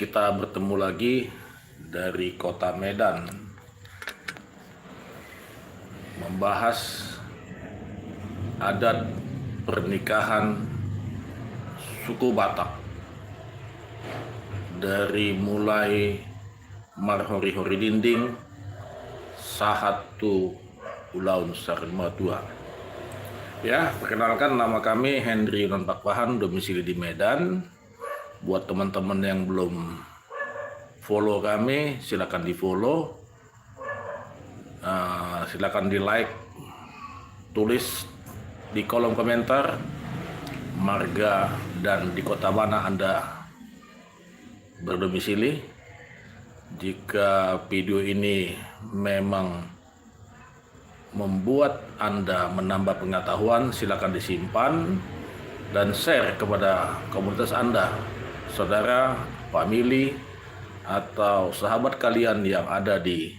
kita bertemu lagi dari kota Medan membahas adat pernikahan suku Batak dari mulai marhori-hori dinding sahatu ulaun sarima tua. Ya, perkenalkan nama kami Hendri Yunan Pakpahan, domisili di Medan. Buat teman-teman yang belum follow kami, silakan di follow, silakan di like, tulis di kolom komentar marga dan di kota mana Anda berdomisili. Jika video ini memang membuat Anda menambah pengetahuan, silakan disimpan dan share kepada komunitas Anda, saudara, famili, atau sahabat kalian yang ada di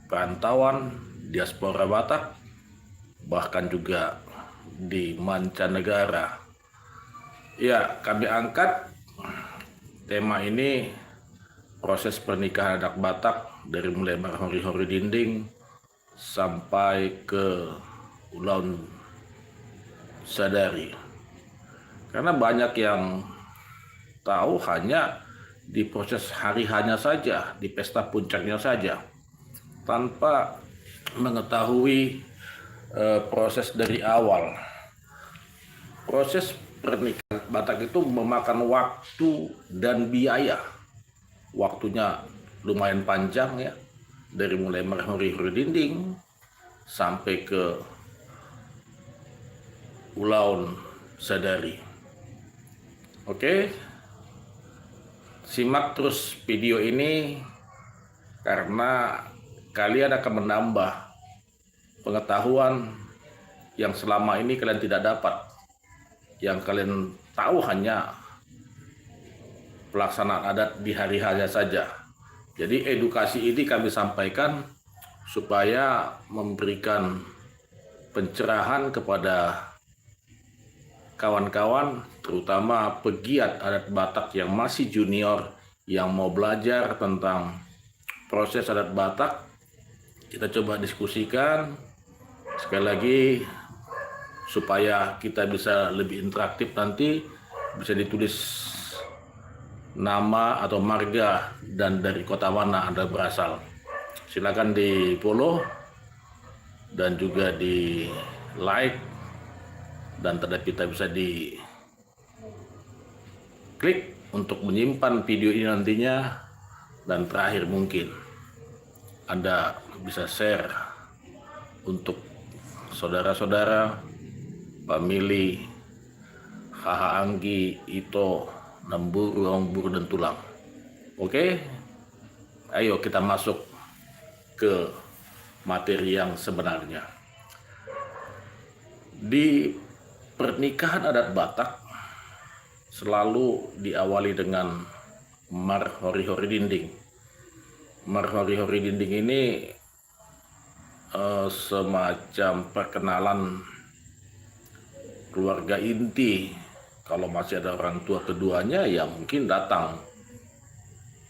perantauan, diaspora Batak, bahkan juga di mancanegara. Ya, kami angkat tema ini, proses pernikahan anak Batak dari mulai marhori-hori dinding sampai ke ulaun sadari. Karena banyak yang tahu hanya di proses hari hanya saja, di pesta puncaknya saja, tanpa mengetahui proses dari awal. Proses pernikahan Batak itu memakan waktu dan biaya. Waktunya lumayan panjang ya, dari mulai marhori-hori dinding sampai ke ulaun sadari. Oke, simak terus video ini karena kalian akan menambah pengetahuan yang selama ini kalian tidak dapat. Yang kalian tahu hanya pelaksanaan adat di hari hanya saja. Jadi edukasi ini kami sampaikan supaya memberikan pencerahan kepada kawan-kawan, terutama pegiat adat Batak yang masih junior, yang mau belajar tentang proses adat Batak. Kita coba diskusikan sekali lagi supaya kita bisa lebih interaktif. Nanti bisa ditulis nama atau marga dan dari kota mana Anda berasal. Silakan di follow dan juga di like, dan tanda kita bisa di klik untuk menyimpan video ini nantinya. Dan terakhir mungkin Anda bisa share untuk saudara-saudara, famili, haha anggi, ito, namburu, ongburu, dan tulang. Oke, ayo kita masuk ke materi yang sebenarnya. Di pernikahan adat Batak selalu diawali dengan marhori-hori dinding. Marhori-hori dinding ini semacam perkenalan keluarga inti. Kalau masih ada orang tua keduanya, ya mungkin datang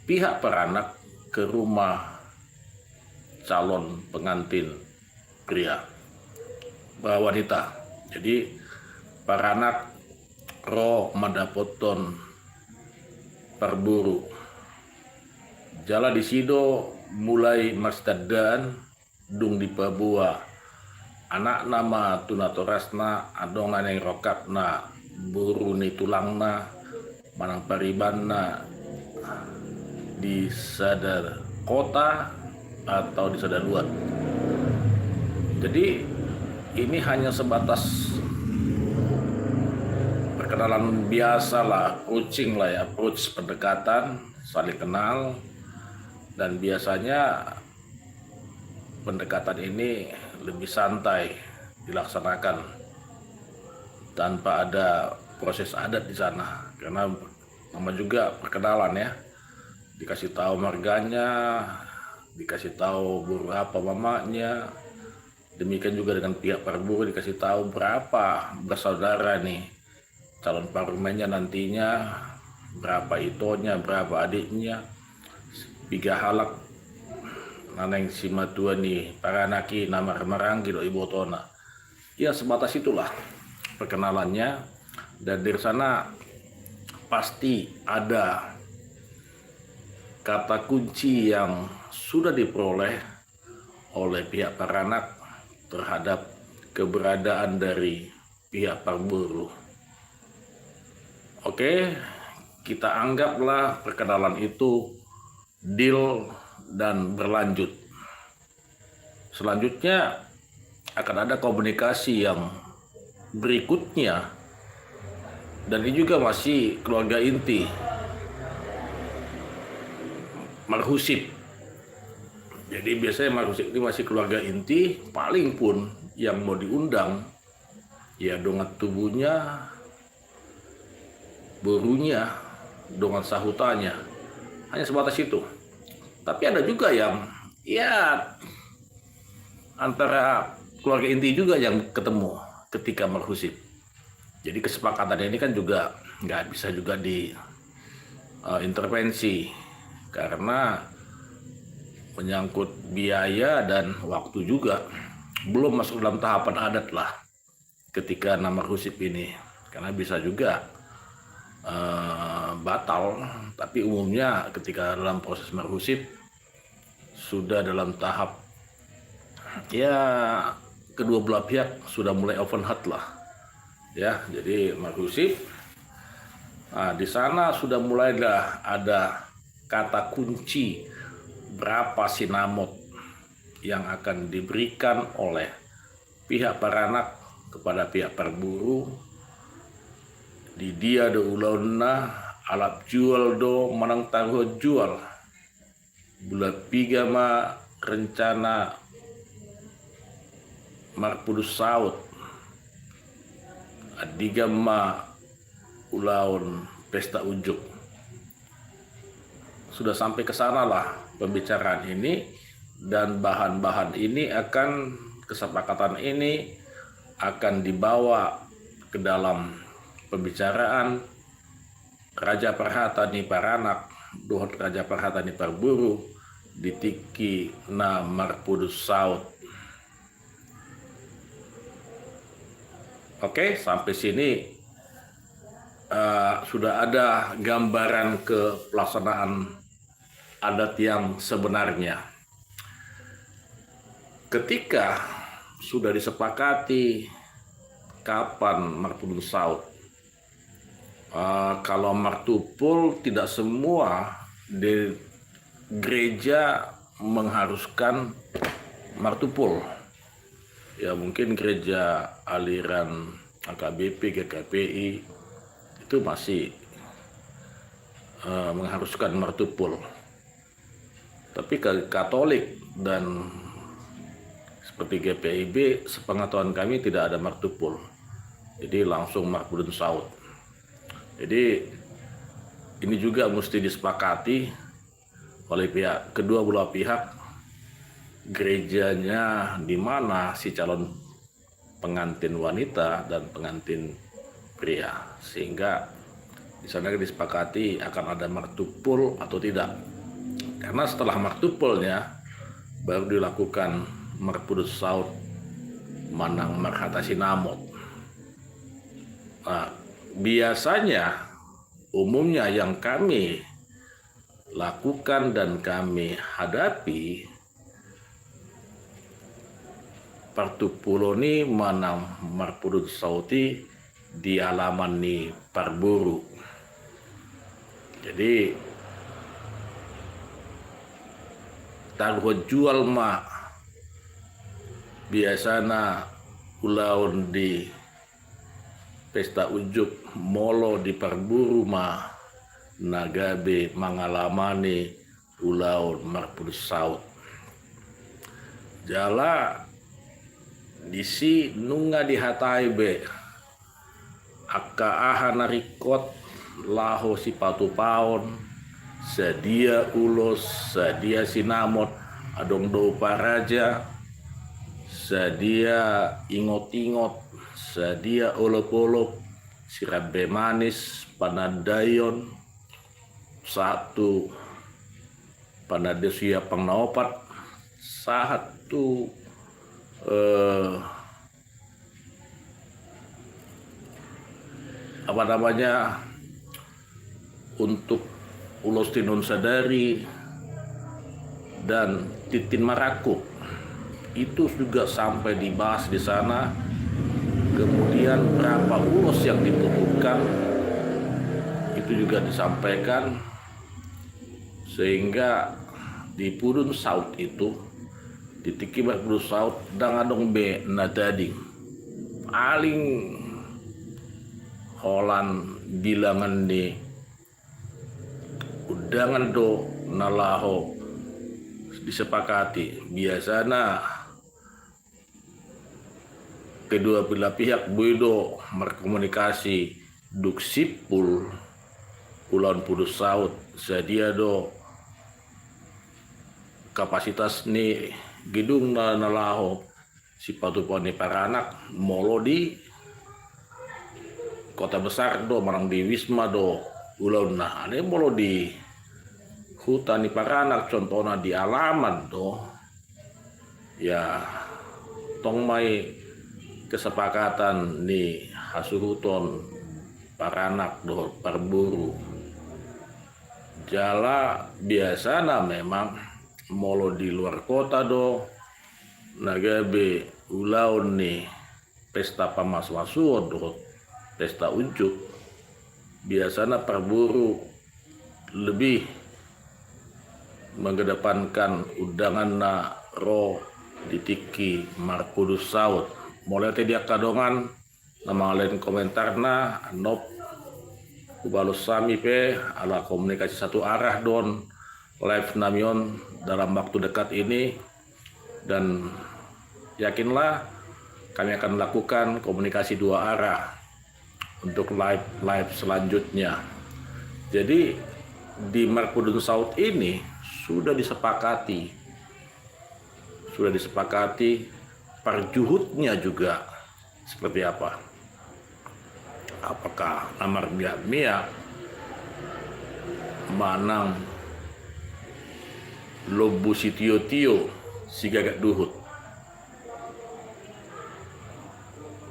pihak peranak ke rumah calon pengantin pria wanita. Jadi peranak ro madapoton perburu jala di sido mulai mastadan dung di pabua anak nama tunatorasna adongan yang rokapna buru ni tulangna manang paribanna di sadar kota atau di sadar luar. Jadi ini hanya sebatas perkenalan biasa lah, approaching lah ya, approach pendekatan, saling kenal. Dan biasanya pendekatan ini lebih santai dilaksanakan tanpa ada proses adat di sana, karena nama juga perkenalan ya, dikasih tahu marganya, dikasih tahu buru apa mamanya. Demikian juga dengan pihak perburu, dikasih tahu berapa bersaudara nih calon parlemennya nantinya, berapa itonya, berapa adiknya, piga halak, naneng simatuani, paranaki, nama marangi do ibotona. Ya sebatas itulah perkenalannya, dan dari sana pasti ada kata kunci yang sudah diperoleh oleh pihak Paranak terhadap keberadaan dari pihak parburu. Oke, kita anggaplah perkenalan itu deal dan berlanjut. Selanjutnya akan ada komunikasi yang berikutnya, dan ini juga masih keluarga inti Marhusip. Jadi biasanya Marhusip ini masih keluarga inti, paling pun yang mau diundang ya dongat tubuhnya, burunya, dongat sahutannya, hanya sebatas itu. Tapi ada juga yang ya antara keluarga inti juga yang ketemu ketika Marhusip. Jadi kesepakatan ini kan juga nggak bisa juga diintervensi karena menyangkut biaya dan waktu juga, belum masuk dalam tahapan adat lah ketika nama Marhusip ini, karena bisa juga batal. Tapi umumnya ketika dalam proses Marhusip sudah dalam tahap ya kedua belah pihak sudah mulai open heart lah ya. Jadi Marhusip, di sana sudah mulai ada kata kunci berapa sinamot yang akan diberikan oleh pihak Paranak kepada pihak parburu. Di dia do ulauna alap jual do manang tangho jual bulat pigama rencana marpudus saut adigama ulaun pesta ujuk. Sudah sampai ke sana lah pembicaraan ini, dan bahan-bahan ini akan, kesepakatan ini akan dibawa ke dalam pembicaraan Raja Perhatani Paranak, dohot Raja Perhatani Parburu, di Tiki na Marpudus Saut. Oke, sampai sini sudah ada gambaran ke pelaksanaan adat yang sebenarnya. Ketika sudah disepakati kapan Marpudus Saut, kalau martupul tidak semua di gereja mengharuskan martupul. Ya mungkin gereja aliran AKBP, GKPI itu masih mengharuskan martupul. Tapi Katolik dan seperti GPIB, sepengetahuan kami tidak ada martupul. Jadi langsung Marpudus Saut. Jadi ini juga mesti disepakati oleh pihak kedua belah pihak, gerejanya di mana si calon pengantin wanita dan pengantin pria, sehingga di sana disepakati akan ada martupul atau tidak. Karena setelah martupulnya baru dilakukan Marpudus Saut manang marhata sinamot. Nah, biasanya umumnya yang kami lakukan dan kami hadapi, partupuloni manang Marpudus Sauti di halaman ni parburu. Jadi taruh jual ma biasana ulaun di pesta ujuk molo di parburu ma nagabe mangalamani ulaun Marpudus Saut. Jala disi nunga dihatai be akka aha narikot laho si patu paon sedia ulos sedia sinamot adong do paraja sedia ingot-ingot sedia olok-olok sirabe manis panadayon satu pada desia pangnaopat satu apa namanya untuk Ulos Tinun Sadari dan Titin Maraku itu juga sampai dibahas di sana. Kemudian berapa ulos yang dibutuhkan itu juga disampaikan, sehingga di Pudun Saut itu di Tikibat Pudun Saut dangadong be nadading paling holan bilangan di undangan do nalaho disepakati biasana kedua belah pihak buido berkomunikasi duk sipul Kulon Pudus Saut sedia do kapasitas ni gedung nalaho si patupon ni Paranak molo di kota besar do marang di Wisma do ulon nah ane molo di hutan ni Paranak contohnya di alamat do ya tong mai kesepakatan ni hasuhuton Paranak do Parburu jala biasana memang molo di luar kota do nagabe ulaun ni pesta pamaswasuo do pesta unjuk biasana Parburu lebih mengedepankan undangan na ro di Tiki Marpudus Saut mulai dia kadongan nama lain komentar na nop kubalus sami pe ala komunikasi satu arah don live namion dalam waktu dekat ini, dan yakinlah kami akan melakukan komunikasi dua arah untuk live selanjutnya. Jadi di Marpudun Saut ini sudah disepakati perjuhutnya juga seperti apa. Apakah Amar Mia manang lobu si tio si gagak duhut.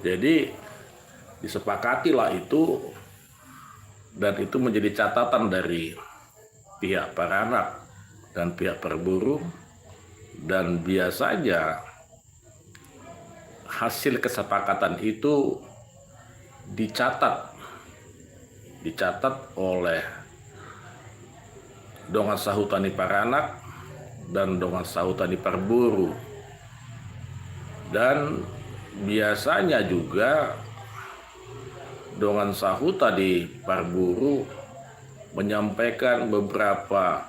Jadi disepakatilah itu, dan itu menjadi catatan dari pihak Paranak dan pihak Parburu, dan biasanya hasil kesepakatan itu dicatat oleh Dongan Sahutani Paranak dan Dongan Sahutani Parburu, dan biasanya juga Dongan Sahuta di Parburu menyampaikan beberapa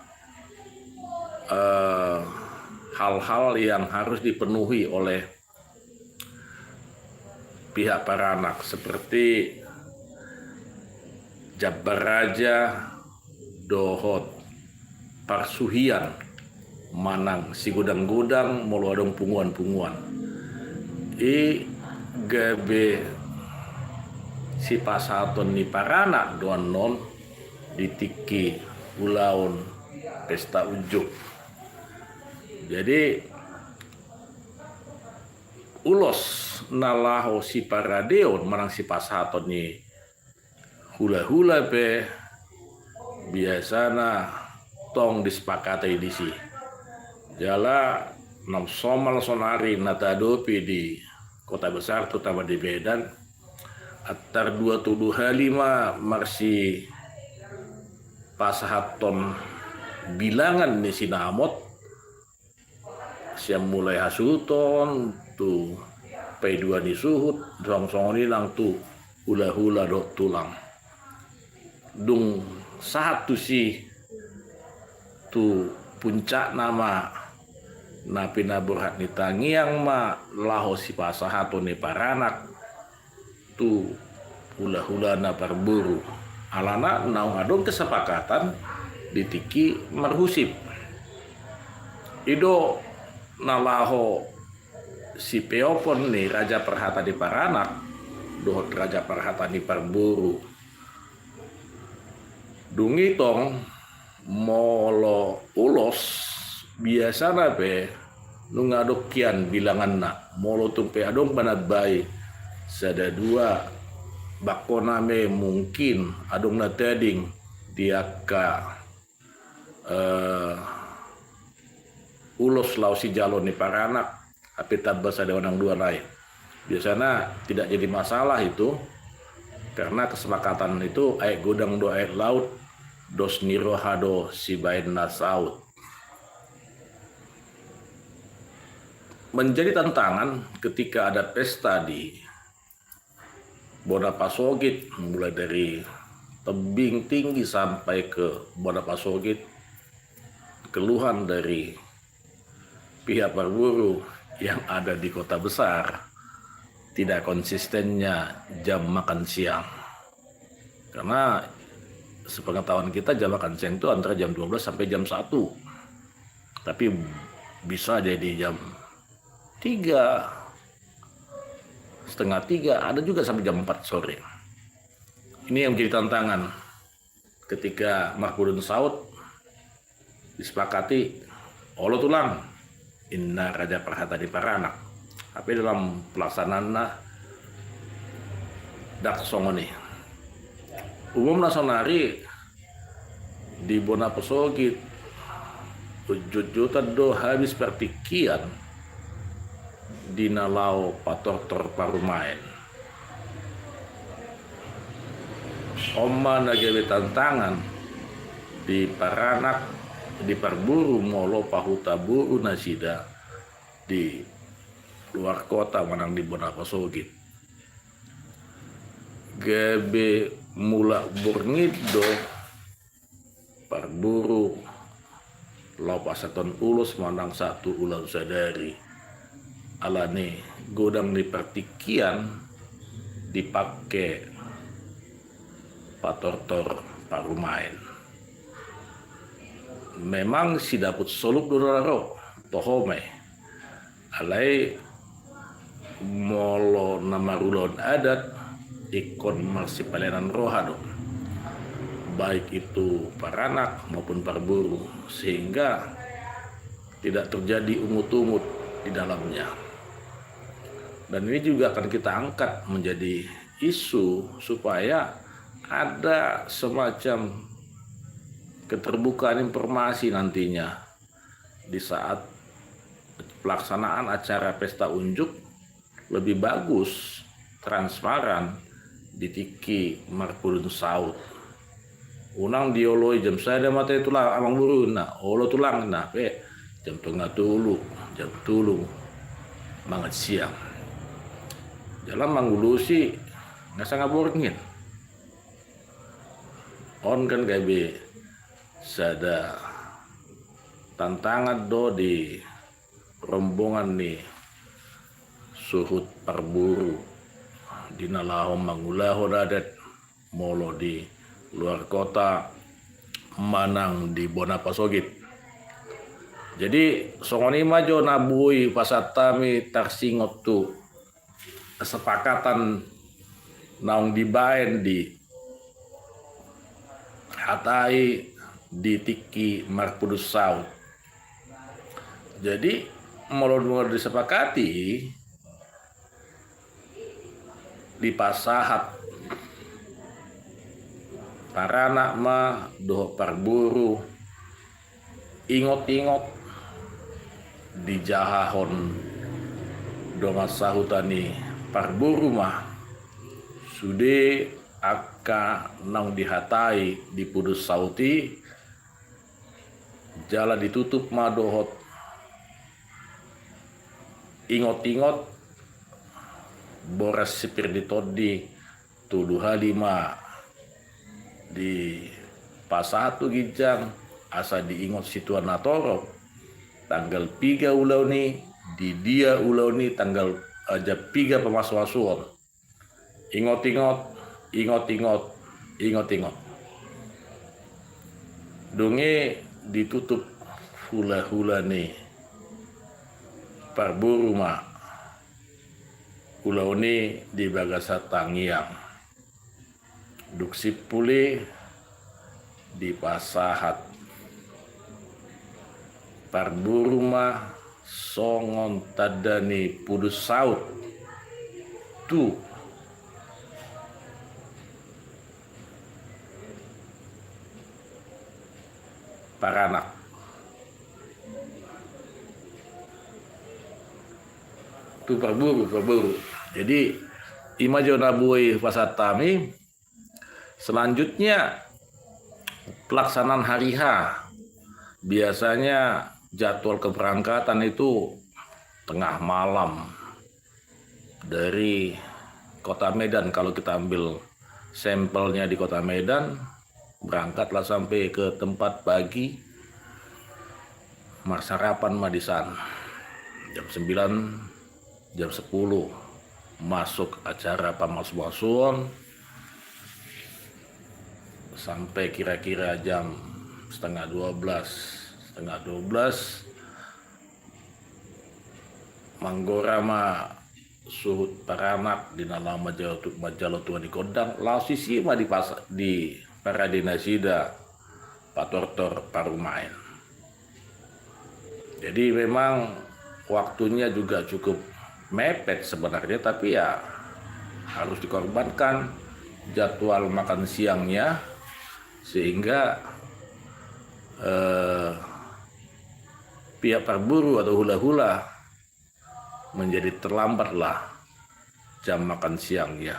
hal-hal yang harus dipenuhi oleh pihak Paranak seperti Jabar Raja dohot parsuhian manang si gudang-gudang moluadong punguan-punguan gabe si pasaton ni Paranak doan non ditiki ulaun pesta unjuk. Jadi ulos nalaho si paradeon marang si pasaton ni hula-hula pe biasana tong disepakati di si jala nam somal sonari natadopi di kota besar terutama di Medan atar 275 marsi pasahaton bilangan ni sinamot siang mulai hasuton tu P2 di suhut song-song nilang tu hula-hula dok tulang dung satu si tu puncak nama napi naburhat ni tangiang ma laho si pasahaton ni Paranak tu hula-hula na Parburu alana naung adong kesepakatan ditiki marhusip ido nalaho si Peopon nih Raja Perhata di Paranak dohot Raja Perhata di Parburu dungi tong molo ulos biasa pe nungadok kian bilangan na molo tumpe adong banat bay sada dua bakona me mungkin adong na teding dia ka ulos lau si jalo ni paranak api tabas ada orang dua lain biasanya tidak jadi masalah itu karena kesepakatan itu air godang do air laut dos nirohado si bain nasaut. Menjadi tantangan ketika ada pesta di Bonapasogit mulai dari tebing tinggi sampai ke Bonapasogit, keluhan dari pihak berburu yang ada di kota besar tidak konsistennya jam makan siang. Karena sepengetahuan kita jam makan siang itu antara jam 12 sampai jam 1. Tapi bisa jadi jam 3, setengah 3, ada juga sampai jam 4 sore. Ini yang menjadi tantangan ketika Marpudun Saud disepakati olo tulang inna raja perhata di paranak. Tapi dalam pelaksanaan dak songoni umum nasonari di Bonapasogit juta do habis pertikian di nalau pator parumain oma nagawe tantangan di paranak di parburu molo pahuta buru nasida di luar kota manang di Bonapasogit gebe mula borngido parburu lau pasaton ulus manang satu ulang sadari alane godang di pertikian dipakai patortor parumain. Memang si daput soluk doraro tohome alai molo namarulon adat ikon marsipalenan rohado baik itu paranak maupun parburu sehingga tidak terjadi umut-umut di dalamnya. Dan ini juga akan kita angkat menjadi isu supaya ada semacam keterbukaan informasi nantinya di saat pelaksanaan acara pesta unjuk lebih bagus, transparan di Tiki Marpudun Saud. Unang dioloi jam saya mata tulang amang buru na olo tulang na pe jam tengah tulu jam tulu banget siang. Dalam manggulusi nggak sangat borngin. On kan gabe sada tantangan do di rombongan nih suhut parburu di nalaho mangulaho dadat molo di luar kota manang di Bonapasogit. Jadi songoni majo nabui pasatami tarsingot tu kesepakatan naung dibaen di hatai di Tiki Marpudun Saud. Jadi mulai disepakati di pasahat para anak mah doh parburu ingot-ingot di jahahon donga sahutani parburu mah sude aka nang dihatai di Pudus Sauti jala ditutup madohot ingot-ingot boras sipir ditodi tuduh halima di pasatu gijang asa diingot situan natoro tanggal 3 ulau ni di dia ulau ni tanggal aja 3 pemaswasuan ingot-ingot dunge ditutup hula-hula nih parburu mah ulau ni di bagasa tangiang duksip pulih di pasahat parburu mah songon tadani pudus saut tu paranak. Tu parburu. Jadi imajo nabui pasatami. Selanjutnya pelaksanaan hari H. Biasanya jadwal keberangkatan itu tengah malam dari Kota Medan. Kalau kita ambil sampelnya di Kota Medan, berangkatlah sampai ke tempat pagi, sarapan Madisan. Jam 9, jam 10 masuk acara pamas-masuan sampai kira-kira jam setengah 12 manggorama suhut paranak di dalam majalo tua di kodang lausisi mah di paradinasida patortor parumain. Jadi memang waktunya juga cukup mepet sebenarnya, tapi ya harus dikorbankan jadwal makan siangnya sehingga pihak parburu atau hula-hula menjadi terlambatlah jam makan siang ya.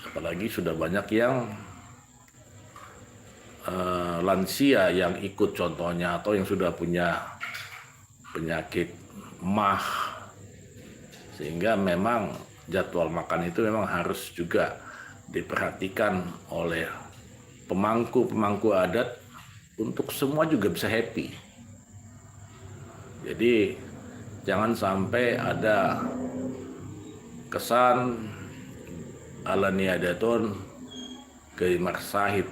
Apalagi sudah banyak yang lansia yang ikut contohnya, atau yang sudah punya penyakit mah, sehingga memang jadwal makan itu memang harus juga diperhatikan oleh pemangku adat untuk semua juga bisa happy. Jadi jangan sampai ada kesan ala niadaton ke marsahid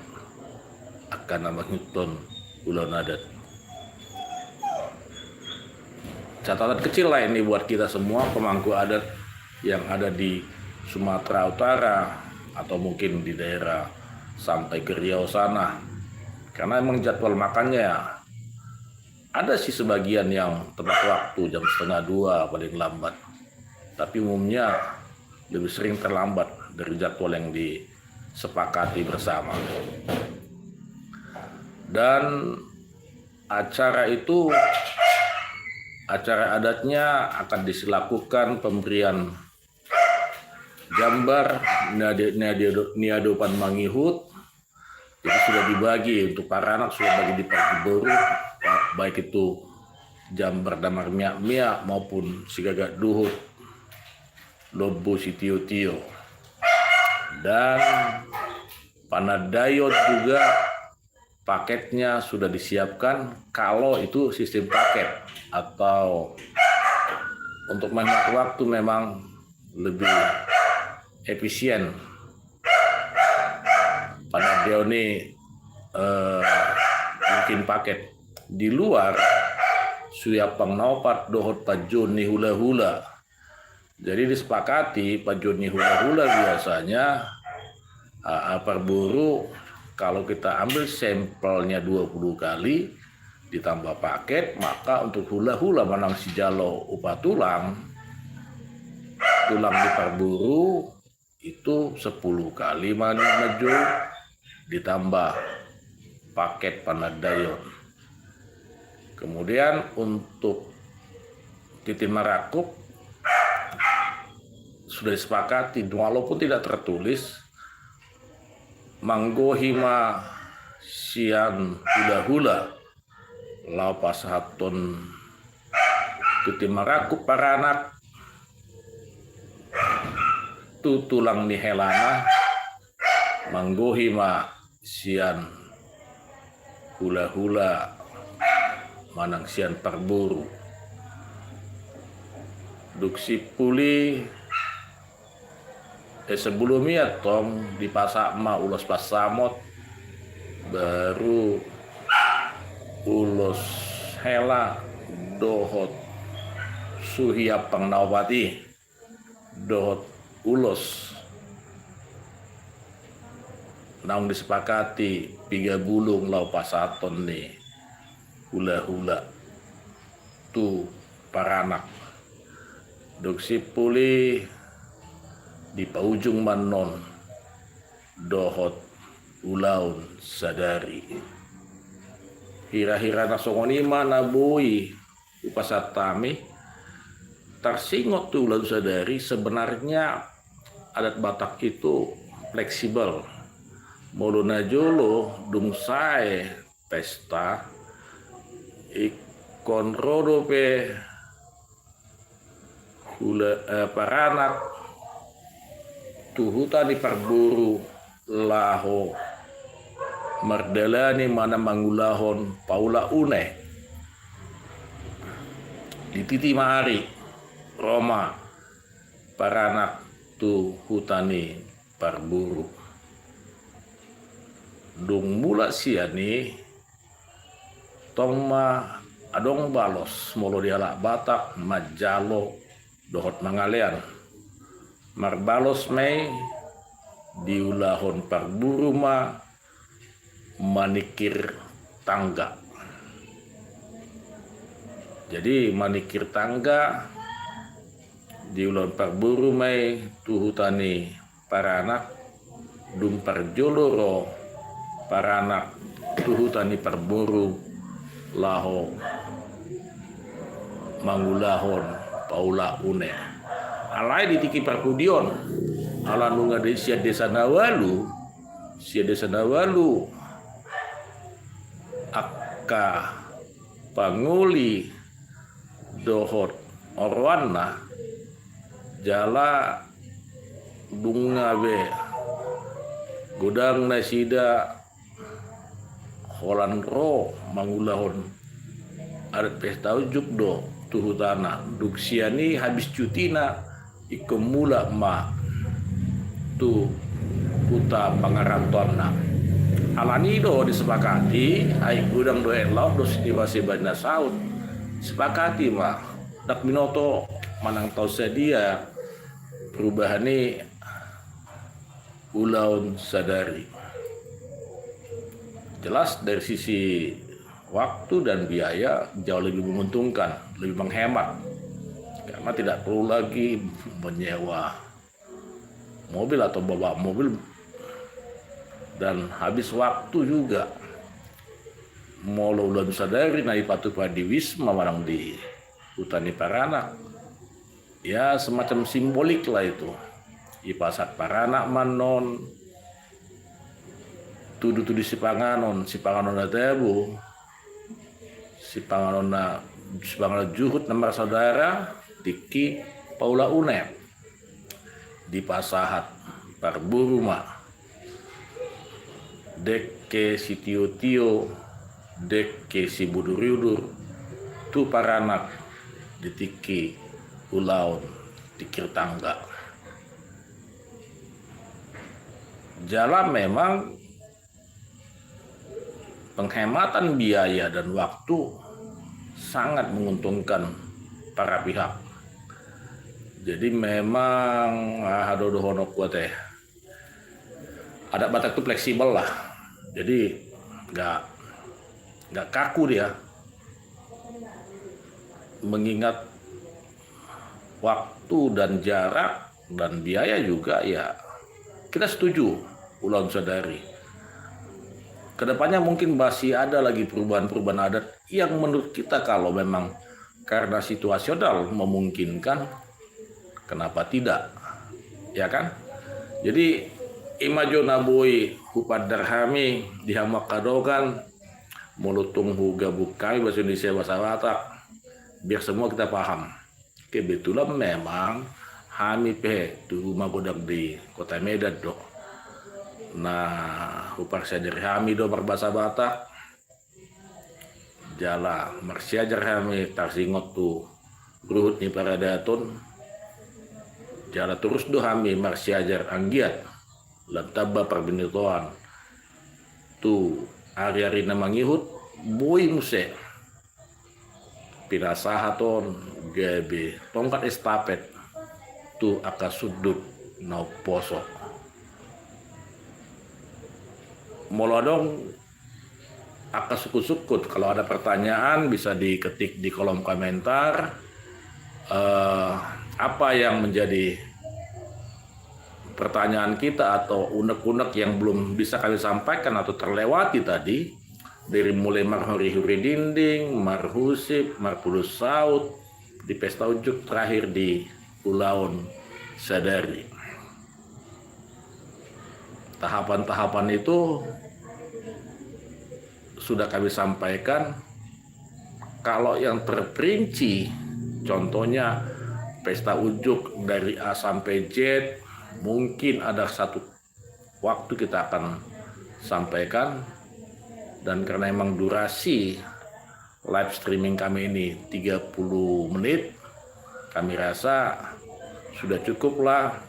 akan nama Newton ulun adat. Catatan kecil lah ini buat kita semua pemangku adat yang ada di Sumatera Utara atau mungkin di daerah sampai ke Riau sana. Karena emang jadwal makannya ada sih sebagian yang tepat waktu jam 1:30 paling lambat. Tapi umumnya lebih sering terlambat dari jadwal yang disepakati bersama. Dan acara adatnya akan dilakukan pemberian gambar niadopan mangihut. Jadi sudah dibagi untuk para anak, sudah bagi di pagi baru, baik itu jambar damar miak maupun sigagak duhut lobo si tio-tio. Dan panadayot juga paketnya sudah disiapkan kalau itu sistem paket, atau untuk menghemat waktu memang lebih efisien. Panadayot ini bikin paket di luar suyapang naupat dohot pajun ni hula-hula. Jadi disepakati pajun ni hula-hula biasanya parburu kalau kita ambil sampelnya 20 kali ditambah paket, maka untuk hula-hula manang si jalo upah tulang di parburu itu 10 kali maju ditambah paket panadayon. Kemudian untuk titi marakuk sudah disepakati walaupun tidak tertulis, manggohima sian hula-hula lapas hatun titi marakuk para anak tutulang ni helana manggohima sian hula-hula manang sian parburu duksi puli sebelumnya tong di pasakma ulos pasamot baru ulos hela dohot suhiapang nawati dohot ulos naung disepakati 3 bulung lau pasaton nih hula-hula tu paranak doksi puli di paujung manon dohot ulaun sadari hira-hira nasongonima nabui upasatami tarsingot tu ulaun sadari. Sebenarnya adat Batak itu fleksibel. Muluna jolo dungsae pesta ikon rodo pe paranak tuhuta di parburu laho mardalani mana mangulahon paula une di titi mahari Roma paranak tu hutani parburu dung mula siani tongma adong balos molo dialak Batak majalo dohot mangalean marbalos mei diulahon parburu ma manikir tangga. Jadi manikir tangga diulahon parburu mei tuhutani paranak dum parjoloro paranak tuhutani parburu laho mangulahon paula une alai ditiki parkudion ala nunga sia desa nawalu akka panguli dohot orwana jala bunga be gudang nasida holan ro mangulahon adat pesta ujuk do tuhutana duksiani habis cutina ikemula ma tu puta pangarantonna alani do disepakati ai gudang do laut do situasi bana saud sepakati mah dak minoto manang tau sedia perubahan ini ulaun sadari. Jelas dari sisi waktu dan biaya jauh lebih menguntungkan, lebih menghemat karena tidak perlu lagi menyewa mobil atau bawa mobil dan habis waktu juga. Molo ulaun sadari nai patu padi wisma marang di hutani paranak ya semacam simbolik lah itu ipasat paranak manon tudu si panganon na tebu si panganon juhut nama saudara tiki paula une di pasahat parburu ma deke si tio deke si budur-yudur tu paranak ditiki ulaun tikir tangga. Jalan memang penghematan biaya dan waktu sangat menguntungkan para pihak. Jadi memang hadodohono kuateh. Adat Batak itu fleksibel lah. Jadi nggak kaku dia. Mengingat waktu dan jarak dan biaya juga ya kita setuju ulaun sadari. Kedepannya mungkin masih ada lagi perubahan-perubahan adat yang menurut kita kalau memang karena situasional memungkinkan, kenapa tidak, ya kan? Jadi imajo naboi hupadarhami dihamaskadokan mulutung gabuk kami bahasa Indonesia bahasa Batak biar semua kita paham. Kebetulan memang kami di rumah bodak di kota Medan dok. Nah, upar sajar kami do berbahasa Batak. Jala marsiajar kami tarsingot tu gruhut ni para daton. Jala terus do kami marsiajar anggiat. Lantaba perbinitoan. Tu hari-hari namangihut boy muse. Pinasahaton gabe tongkat estafet tu akasudut nau poso molodong Aka sukut-sukut. Kalau ada pertanyaan bisa diketik di kolom komentar. Apa yang menjadi pertanyaan kita atau unek-unek yang belum bisa kami sampaikan atau terlewati tadi, dari mulai marhuri-huri dinding, marhusip, marpulus saut, di pesta ujuk, terakhir di Pulau Sadari. Tahapan-tahapan itu sudah kami sampaikan. Kalau yang terperinci, contohnya pesta ujuk dari A sampai Z, mungkin ada satu waktu kita akan sampaikan. Dan karena memang durasi live streaming kami ini 30 menit, kami rasa sudah cukuplah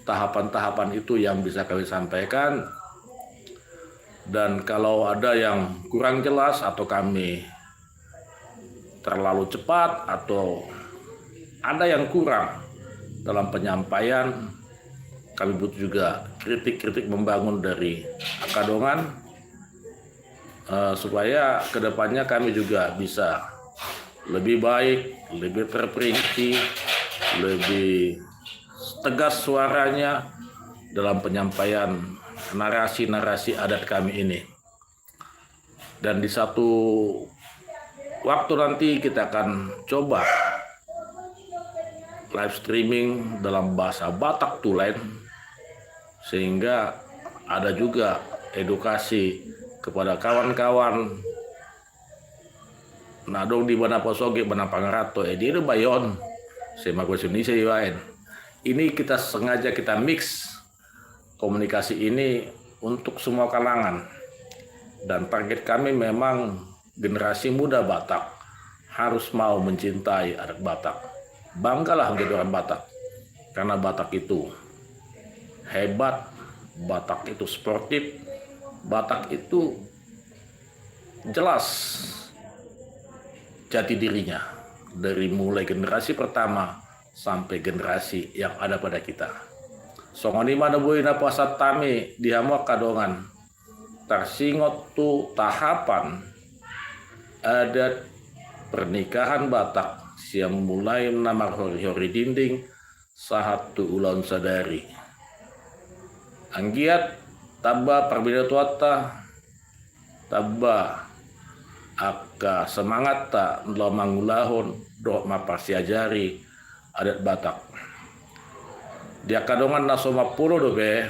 tahapan-tahapan itu yang bisa kami sampaikan. Dan kalau ada yang kurang jelas atau kami terlalu cepat atau ada yang kurang dalam penyampaian, kami butuh juga kritik-kritik membangun dari Akadongan, supaya kedepannya kami juga bisa lebih baik, lebih terperinci, lebih tegas suaranya dalam penyampaian narasi-narasi adat kami ini. Dan di satu waktu nanti kita akan coba live streaming dalam bahasa Batak Tulen, sehingga ada juga edukasi kepada kawan-kawan nadong di Bana Posoge, Bana Pangarato, di Bayon, Sema Indonesia Iwain. Ini kita sengaja kita mix komunikasi ini untuk semua kalangan. Dan target kami memang generasi muda Batak harus mau mencintai adat Batak. Banggalah menjadi orang Batak. Karena Batak itu hebat, Batak itu sportif, Batak itu jelas jati dirinya. Dari mulai generasi pertama sampai generasi yang ada pada kita. Songoni mana buina puasa tami dihamu Kadongan. Tersingot tu tahapan adat pernikahan Batak yang mulai nama hori-hori dinding sahat tu Ulan Sadari. Anggiat tabba perbeda tuata tabba aka semangat tak lo mangulahon do mapasiajari adat Batak. Dia Kadongan nasoma pulo do be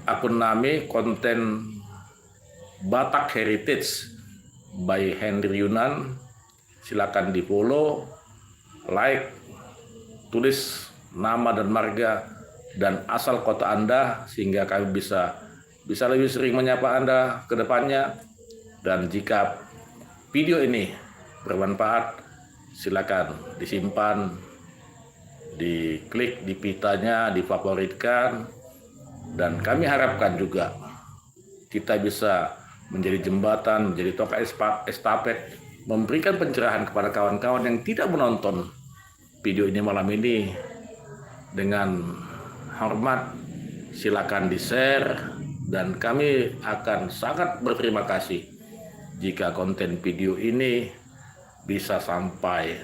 akun nami konten Batak Heritage by Henry Yunan. Silakan di follow, like, tulis nama dan marga dan asal kota Anda sehingga kami bisa lebih sering menyapa Anda ke depannya. Dan jika video ini bermanfaat, silakan disimpan, diklik di pitanya, difavoritkan, dan kami harapkan juga kita bisa menjadi jembatan, menjadi toka estafet, memberikan pencerahan kepada kawan-kawan yang tidak menonton video ini malam ini. Dengan hormat, silakan di-share, dan kami akan sangat berterima kasih jika konten video ini bisa sampai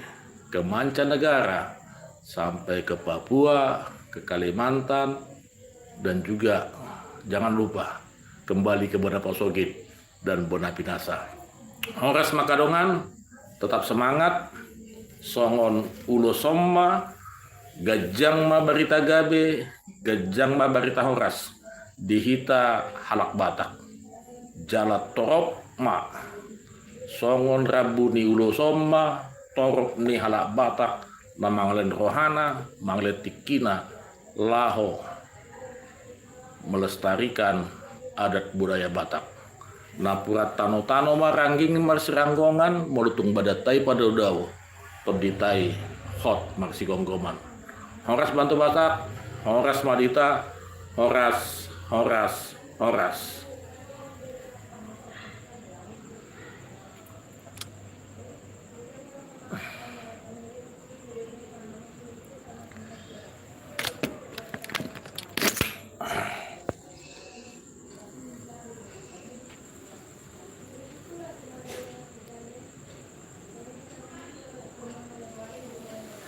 ke mancanegara, sampai ke Papua, ke Kalimantan, dan juga jangan lupa kembali ke Bana Posogit dan Bona Pinasa. Horas Makadongan, tetap semangat. Songon ulo somma, gajang ma barita gabe, gajang ma barita horas, dihita halak Batak. Jalat torop ma, songon rabu ni ulo somma, torop ni halak Batak, na manglen rohana, manglen tikina, laho, melestarikan adat budaya Batak. Napurat tano-tano marangging marsiranggongan, molutung badatai pada udaw, peditai hot marsi gonggoman. Horas bantu Batak, horas Madita, horas.